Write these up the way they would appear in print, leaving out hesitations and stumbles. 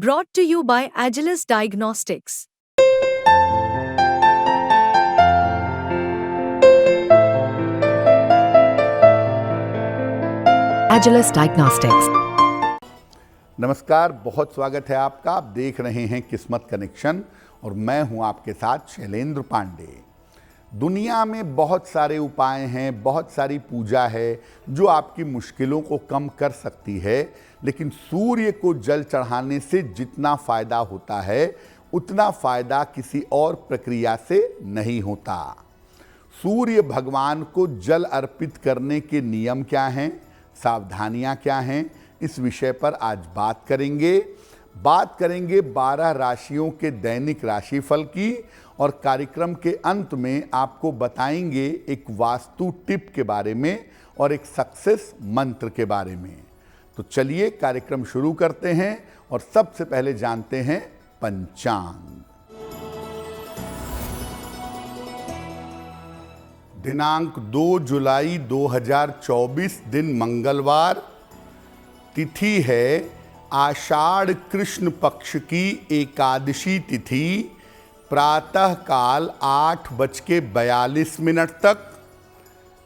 Brought to you by Agilus Diagnostics. Agilus Diagnostics. नमस्कार, बहुत स्वागत है आपका। आप देख रहे हैं किस्मत कनेक्शन और मैं हूं आपके साथ शैलेंद्र पांडे। दुनिया में बहुत सारे उपाय हैं, बहुत सारी पूजा है जो आपकी मुश्किलों को कम कर सकती है, लेकिन सूर्य को जल चढ़ाने से जितना फायदा होता है उतना फायदा किसी और प्रक्रिया से नहीं होता। सूर्य भगवान को जल अर्पित करने के नियम क्या हैं, सावधानियां क्या हैं, इस विषय पर आज बात करेंगे 12 राशियों के दैनिक राशिफल की, और कार्यक्रम के अंत में आपको बताएंगे एक वास्तु टिप के बारे में और एक सक्सेस मंत्र के बारे में। तो चलिए कार्यक्रम शुरू करते हैं और सबसे पहले जानते हैं पंचांग। दिनांक 2 जुलाई 2024, दिन मंगलवार, तिथि है आषाढ़ कृष्ण पक्ष की एकादशी तिथि, प्रातः काल 8:42 तक।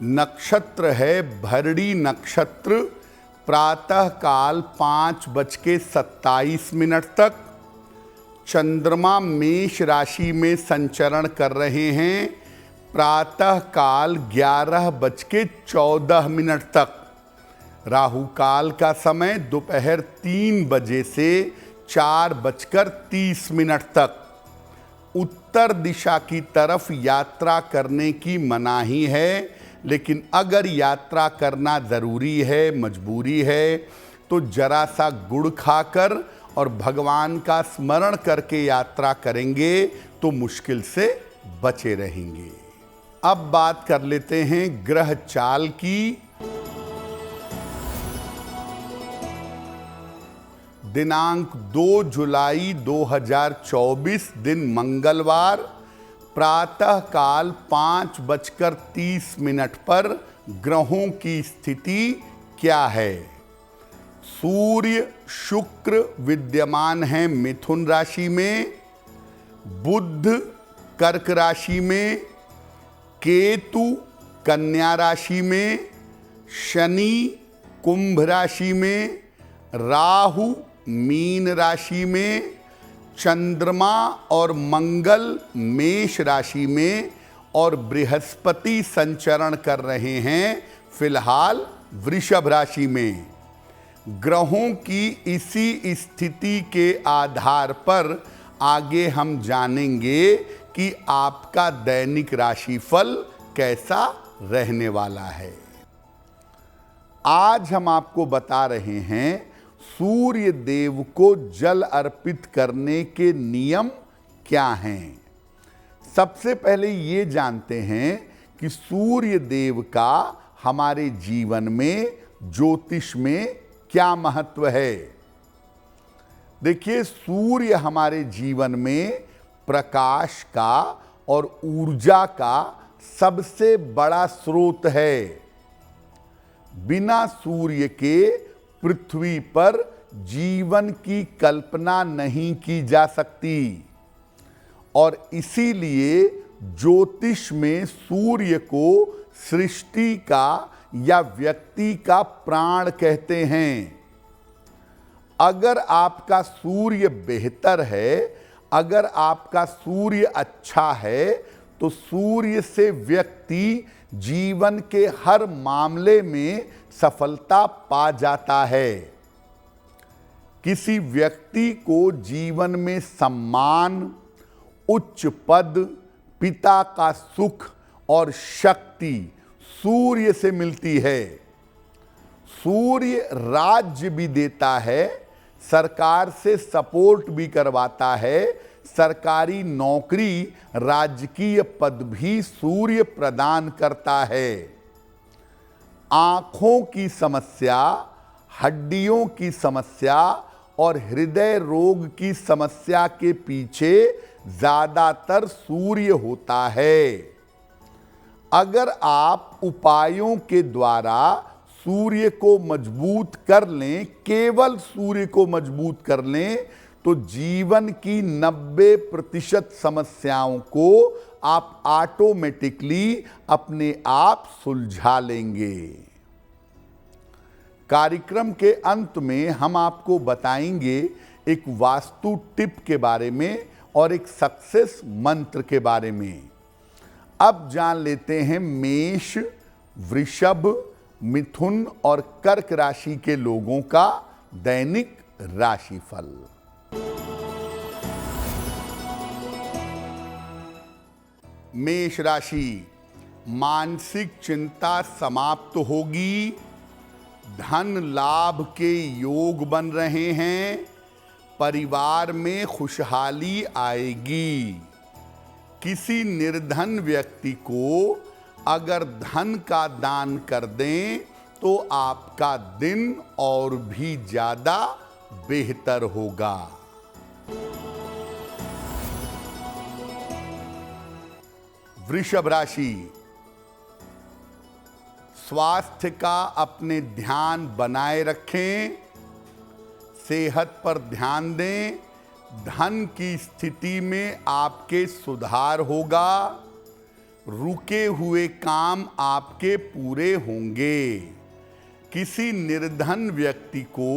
नक्षत्र है भरणी नक्षत्र, प्रातः काल 5:27 तक। चंद्रमा मेष राशि में संचरण कर रहे हैं, प्रातः काल 11:14 तक। राहु काल का समय दोपहर 3 बजे से 4:30 तक। उत्तर दिशा की तरफ यात्रा करने की मनाही है, लेकिन अगर यात्रा करना ज़रूरी है, मजबूरी है, तो जरा सा गुड़ खाकर और भगवान का स्मरण करके यात्रा करेंगे तो मुश्किल से बचे रहेंगे। अब बात कर लेते हैं ग्रह चाल की। दिनांक 2 जुलाई 2024, दिन मंगलवार, प्रातः काल 5:30 पर ग्रहों की स्थिति क्या है। सूर्य शुक्र विद्यमान है मिथुन राशि में, बुध कर्क राशि में, केतु कन्या राशि में, शनि कुंभ राशि में, राहु मीन राशि में, चंद्रमा और मंगल मेष राशि में, और बृहस्पति संचरण कर रहे हैं फिलहाल वृषभ राशि में। ग्रहों की इसी स्थिति के आधार पर आगे हम जानेंगे कि आपका दैनिक राशिफल कैसा रहने वाला है। आज हम आपको बता रहे हैं सूर्य देव को जल अर्पित करने के नियम क्या हैं। सबसे पहले ये जानते हैं कि सूर्य देव का हमारे जीवन में, ज्योतिष में क्या महत्व है। देखिए, सूर्य हमारे जीवन में प्रकाश का और ऊर्जा का सबसे बड़ा स्रोत है। बिना सूर्य के पृथ्वी पर जीवन की कल्पना नहीं की जा सकती, और इसीलिए ज्योतिष में सूर्य को सृष्टि का या व्यक्ति का प्राण कहते हैं। अगर आपका सूर्य बेहतर है, अगर आपका सूर्य अच्छा है, तो सूर्य से व्यक्ति जीवन के हर मामले में सफलता पा जाता है। किसी व्यक्ति को जीवन में सम्मान, उच्च पद, पिता का सुख और शक्ति सूर्य से मिलती है। सूर्य राज्य भी देता है, सरकार से सपोर्ट भी करवाता है, सरकारी नौकरी, राजकीय पद भी सूर्य प्रदान करता है। आँखों की समस्या, हड्डियों की समस्या और हृदय रोग की समस्या के पीछे ज़्यादातर सूर्य होता है। अगर आप उपायों के द्वारा सूर्य को मजबूत कर लें, केवल सूर्य को मजबूत कर लें, तो जीवन की 90% समस्याओं को आप ऑटोमेटिकली अपने आप सुलझा लेंगे। कार्यक्रम के अंत में हम आपको बताएंगे एक वास्तु टिप के बारे में और एक सक्सेस मंत्र के बारे में। अब जान लेते हैं मेष, वृषभ, मिथुन और कर्क राशि के लोगों का दैनिक राशिफल। मेष राशि, मानसिक चिंता समाप्त होगी, धन लाभ के योग बन रहे हैं, परिवार में खुशहाली आएगी। किसी निर्धन व्यक्ति को अगर धन का दान कर दें तो आपका दिन और भी ज्यादा बेहतर होगा। वृषभ राशि, स्वास्थ्य का अपने ध्यान बनाए रखें, सेहत पर ध्यान दें, धन की स्थिति में आपके सुधार होगा, रुके हुए काम आपके पूरे होंगे। किसी निर्धन व्यक्ति को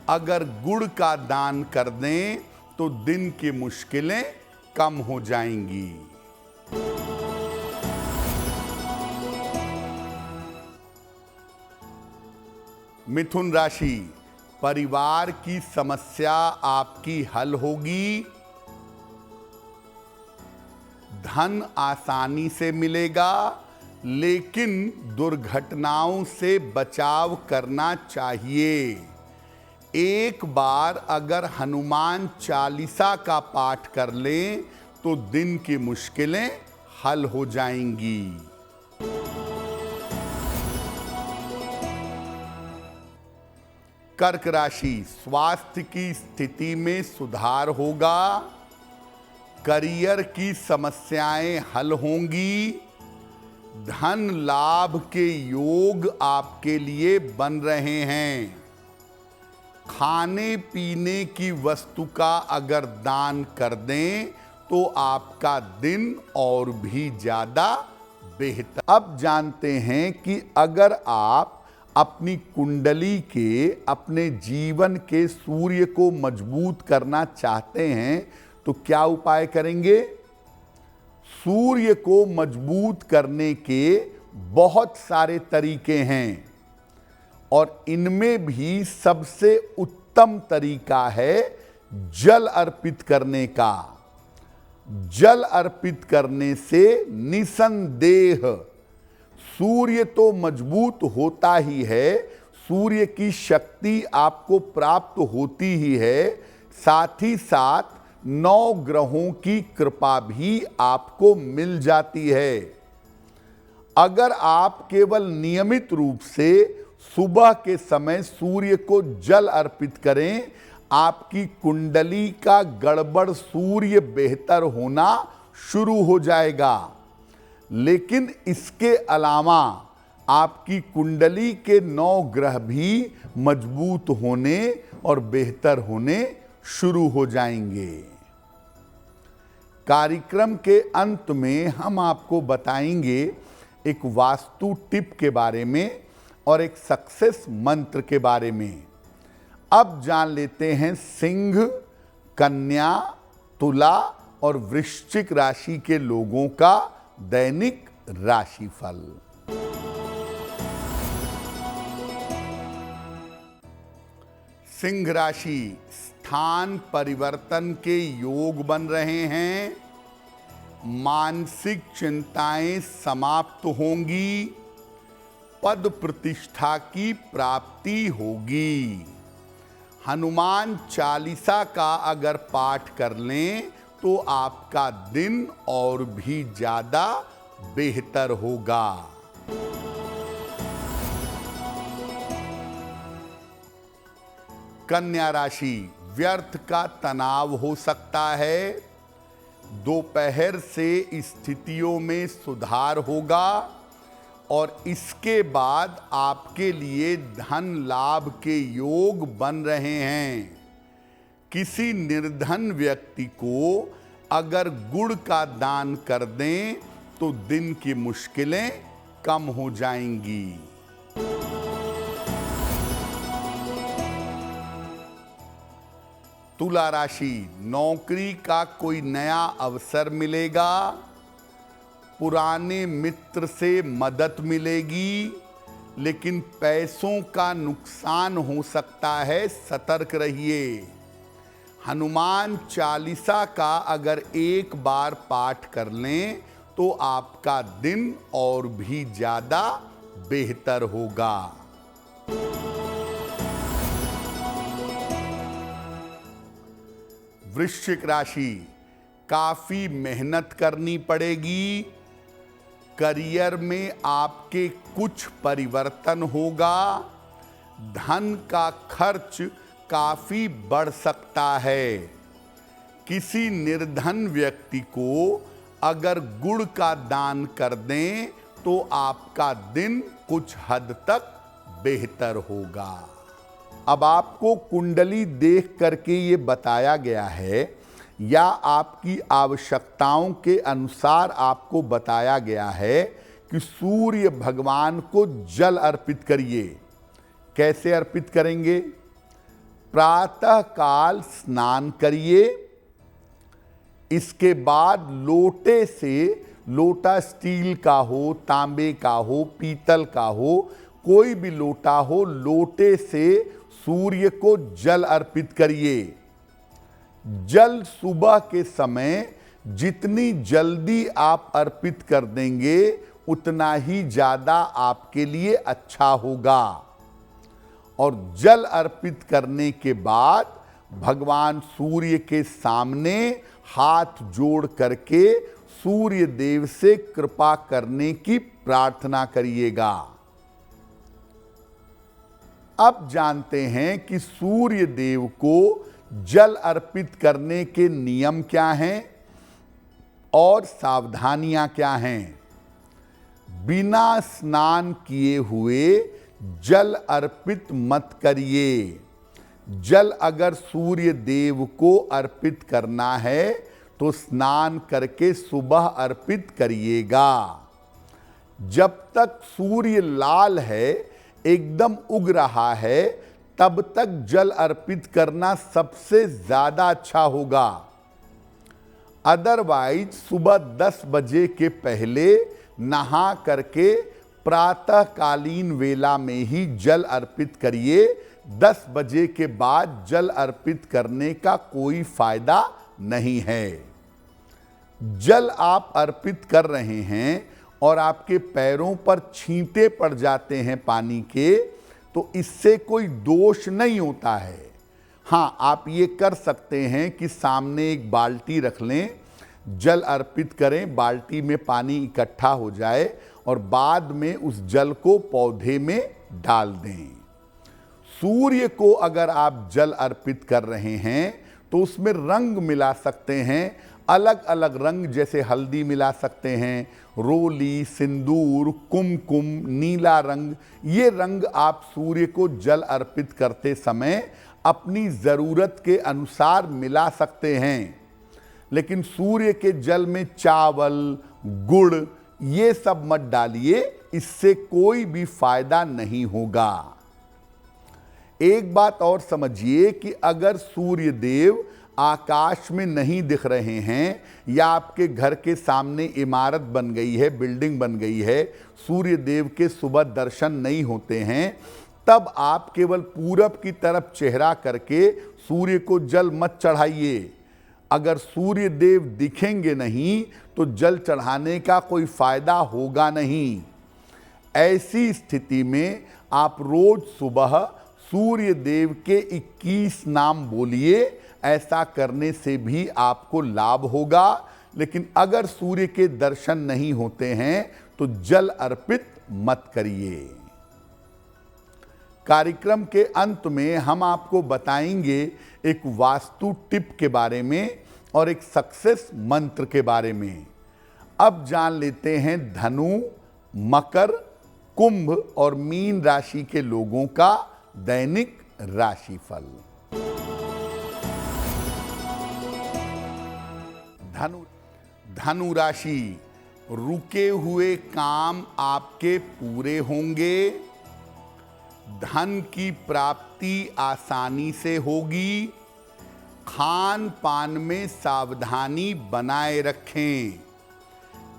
अगर गुड़ का दान कर दें तो दिन की मुश्किलें कम हो जाएंगी। मिथुन राशि, परिवार की समस्या आपकी हल होगी, धन आसानी से मिलेगा, लेकिन दुर्घटनाओं से बचाव करना चाहिए। एक बार अगर हनुमान चालीसा का पाठ कर लें तो दिन की मुश्किलें हल हो जाएंगी। कर्क राशि, स्वास्थ्य की स्थिति में सुधार होगा, करियर की समस्याएं हल होंगी, धन लाभ के योग आपके लिए बन रहे हैं। खाने पीने की वस्तु का अगर दान कर दें तो आपका दिन और भी ज्यादा बेहतर। अब जानते हैं कि अगर आप अपनी कुंडली के, अपने जीवन के सूर्य को मजबूत करना चाहते हैं तो क्या उपाय करेंगे। सूर्य को मजबूत करने के बहुत सारे तरीके हैं और इनमें भी सबसे उत्तम तरीका है जल अर्पित करने का। जल अर्पित करने से निसंदेह सूर्य तो मजबूत होता ही है, सूर्य की शक्ति आपको प्राप्त होती ही है, साथ ही साथ 9 ग्रहों की कृपा भी आपको मिल जाती है। अगर आप केवल नियमित रूप से सुबह के समय सूर्य को जल अर्पित करें, आपकी कुंडली का गड़बड़ सूर्य बेहतर होना शुरू हो जाएगा। लेकिन इसके अलावा आपकी कुंडली के 9 ग्रह भी मजबूत होने और बेहतर होने शुरू हो जाएंगे। कार्यक्रम के अंत में हम आपको बताएंगे एक वास्तु टिप के बारे में और एक सक्सेस मंत्र के बारे में। अब जान लेते हैं सिंह, कन्या, तुला और वृश्चिक राशि के लोगों का दैनिक राशिफल। सिंह राशि, स्थान परिवर्तन के योग बन रहे हैं, मानसिक चिंताएं समाप्त होंगी, पद प्रतिष्ठा की प्राप्ति होगी। हनुमान चालीसा का अगर पाठ कर लें तो आपका दिन और भी ज्यादा बेहतर होगा। कन्या राशि, व्यर्थ का तनाव हो सकता है, दोपहर से स्थितियों में सुधार होगा और इसके बाद आपके लिए धन लाभ के योग बन रहे हैं। किसी निर्धन व्यक्ति को अगर गुड़ का दान कर दें तो दिन की मुश्किलें कम हो जाएंगी। तुला राशि, नौकरी का कोई नया अवसर मिलेगा, पुराने मित्र से मदद मिलेगी, लेकिन पैसों का नुकसान हो सकता है, सतर्क रहिए। हनुमान चालीसा का अगर एक बार पाठ कर लें तो आपका दिन और भी ज्यादा बेहतर होगा। वृश्चिक राशि, काफी मेहनत करनी पड़ेगी, करियर में आपके कुछ परिवर्तन होगा, धन का खर्च काफी बढ़ सकता है। किसी निर्धन व्यक्ति को अगर गुड़ का दान कर दें तो आपका दिन कुछ हद तक बेहतर होगा। अब आपको कुंडली देख करके ये बताया गया है या आपकी आवश्यकताओं के अनुसार आपको बताया गया है कि सूर्य भगवान को जल अर्पित करिए। कैसे अर्पित करेंगे? प्रातः काल स्नान करिए, इसके बाद लोटे से, लोटा स्टील का हो, तांबे का हो, पीतल का हो, कोई भी लोटा हो, लोटे से सूर्य को जल अर्पित करिए। जल सुबह के समय जितनी जल्दी आप अर्पित कर देंगे उतना ही ज्यादा आपके लिए अच्छा होगा। और जल अर्पित करने के बाद भगवान सूर्य के सामने हाथ जोड़ करके सूर्य देव से कृपा करने की प्रार्थना करिएगा। अब जानते हैं कि सूर्य देव को जल अर्पित करने के नियम क्या हैं और सावधानियां क्या हैं। बिना स्नान किए हुए जल अर्पित मत करिए। जल अगर सूर्य देव को अर्पित करना है तो स्नान करके सुबह अर्पित करिएगा। जब तक सूर्य लाल है, एकदम उग रहा है, तब तक जल अर्पित करना सबसे ज्यादा अच्छा होगा। अदरवाइज सुबह 10 बजे के पहले नहा करके प्रातःकालीन वेला में ही जल अर्पित करिए। 10 बजे के बाद जल अर्पित करने का कोई फायदा नहीं है। जल आप अर्पित कर रहे हैं और आपके पैरों पर छींटे पड़ जाते हैं पानी के, तो इससे कोई दोष नहीं होता है। हाँ, आप ये कर सकते हैं कि सामने एक बाल्टी रख लें, जल अर्पित करें, बाल्टी में पानी इकट्ठा हो जाए और बाद में उस जल को पौधे में डाल दें। सूर्य को अगर आप जल अर्पित कर रहे हैं तो उसमें रंग मिला सकते हैं, अलग अलग रंग, जैसे हल्दी मिला सकते हैं, रोली, सिंदूर, कुमकुम, नीला रंग। ये रंग आप सूर्य को जल अर्पित करते समय अपनी ज़रूरत के अनुसार मिला सकते हैं। लेकिन सूर्य के जल में चावल, गुड़, ये सब मत डालिए, इससे कोई भी फायदा नहीं होगा। एक बात और समझिए कि अगर सूर्य देव आकाश में नहीं दिख रहे हैं या आपके घर के सामने इमारत बन गई है, बिल्डिंग बन गई है, सूर्य देव के सुबह दर्शन नहीं होते हैं, तब आप केवल पूरब की तरफ चेहरा करके सूर्य को जल मत चढ़ाइए। अगर सूर्य देव दिखेंगे नहीं तो जल चढ़ाने का कोई फायदा होगा नहीं। ऐसी स्थिति में आप रोज सुबह सूर्य देव के 21 नाम बोलिए। ऐसा करने से भी आपको लाभ होगा। लेकिन अगर सूर्य के दर्शन नहीं होते हैं तो जल अर्पित मत करिए। कार्यक्रम के अंत में हम आपको बताएंगे एक वास्तु टिप के बारे में और एक सक्सेस मंत्र के बारे में। अब जान लेते हैं धनु, मकर, कुंभ और मीन राशि के लोगों का दैनिक राशिफल। धनु राशि, रुके हुए काम आपके पूरे होंगे। धन की प्राप्ति आसानी से होगी। खान पान में सावधानी बनाए रखें।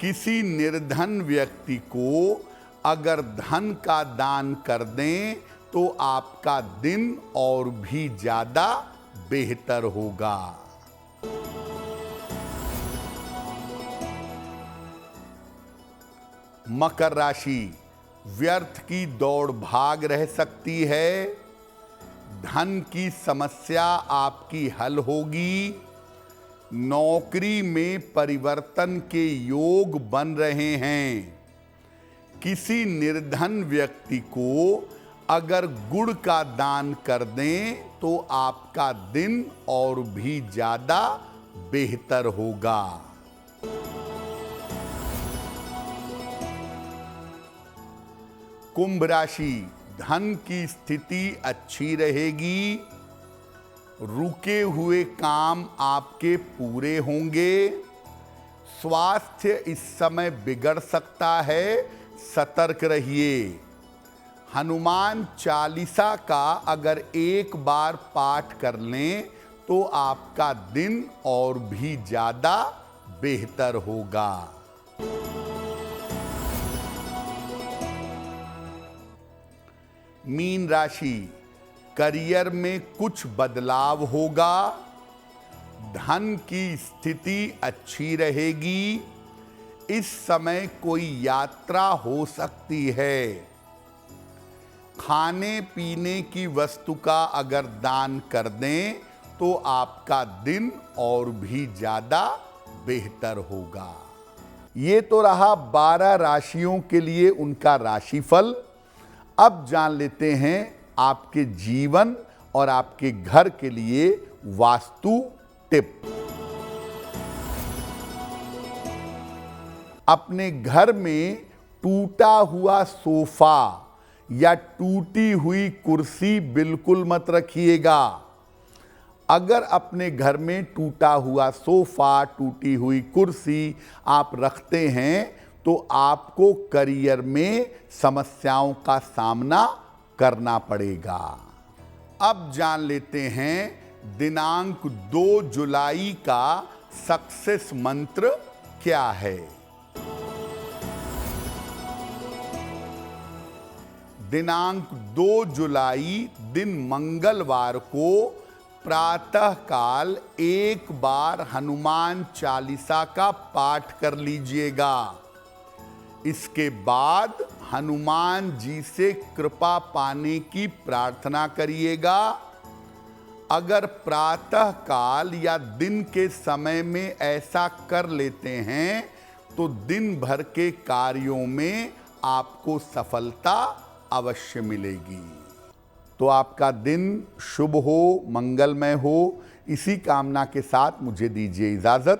किसी निर्धन व्यक्ति को अगर धन का दान कर दें तो आपका दिन और भी ज्यादा बेहतर होगा। मकर राशि, व्यर्थ की दौड़ भाग रह सकती है। धन की समस्या आपकी हल होगी। नौकरी में परिवर्तन के योग बन रहे हैं। किसी निर्धन व्यक्ति को अगर गुड़ का दान कर दें तो आपका दिन और भी ज्यादा बेहतर होगा। कुंभ राशि, धन की स्थिति अच्छी रहेगी। रुके हुए काम आपके पूरे होंगे। स्वास्थ्य इस समय बिगड़ सकता है, सतर्क रहिए। हनुमान चालीसा का अगर एक बार पाठ कर लें तो आपका दिन और भी ज्यादा बेहतर होगा। मीन राशि, करियर में कुछ बदलाव होगा। धन की स्थिति अच्छी रहेगी। इस समय कोई यात्रा हो सकती है। खाने पीने की वस्तु का अगर दान कर दें तो आपका दिन और भी ज्यादा बेहतर होगा। ये तो रहा 12 राशियों के लिए उनका राशिफल। अब जान लेते हैं आपके जीवन और आपके घर के लिए वास्तु टिप। अपने घर में टूटा हुआ सोफा या टूटी हुई कुर्सी बिल्कुल मत रखिएगा। अगर अपने घर में टूटा हुआ सोफा, टूटी हुई कुर्सी आप रखते हैं तो आपको करियर में समस्याओं का सामना करना पड़ेगा। अब जान लेते हैं दिनांक 2 जुलाई का सक्सेस मंत्र क्या है। दिनांक 2 जुलाई दिन मंगलवार को प्रातः काल एक बार हनुमान चालीसा का पाठ कर लीजिएगा। इसके बाद हनुमान जी से कृपा पाने की प्रार्थना करिएगा। अगर प्रातः काल या दिन के समय में ऐसा कर लेते हैं तो दिन भर के कार्यों में आपको सफलता अवश्य मिलेगी। तो आपका दिन शुभ हो, मंगलमय हो, इसी कामना के साथ मुझे दीजिए इजाजत।